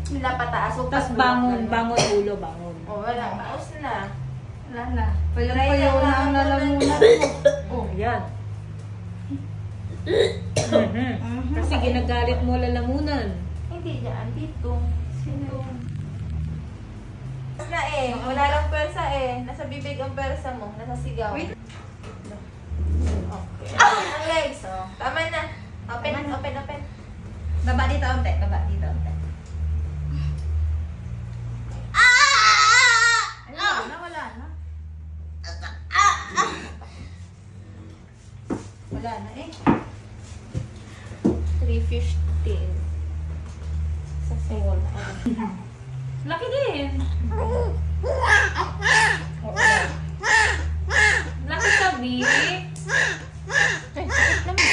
Nila pataas. Tapos bangon ulo, bangon. Oh, wala. Baos na. Wala na. Payo-payo na ang lalamunan mo. Oh, yan. Kasi ginagalit mo lalamunan. Hindi dyan. Dito. Sino? Na eh. Wala lang pwersa eh. Nasa bibig ang pwersa mo. Nasa sigaw. Wait. Okay. Ang legs. Oh. Tama na. Open. Baba dito, onte. Baba dito, onte. Wala na. Wala na eh. 315. Sa phone. Laki din. Laki sabi. Ay, sakit naman.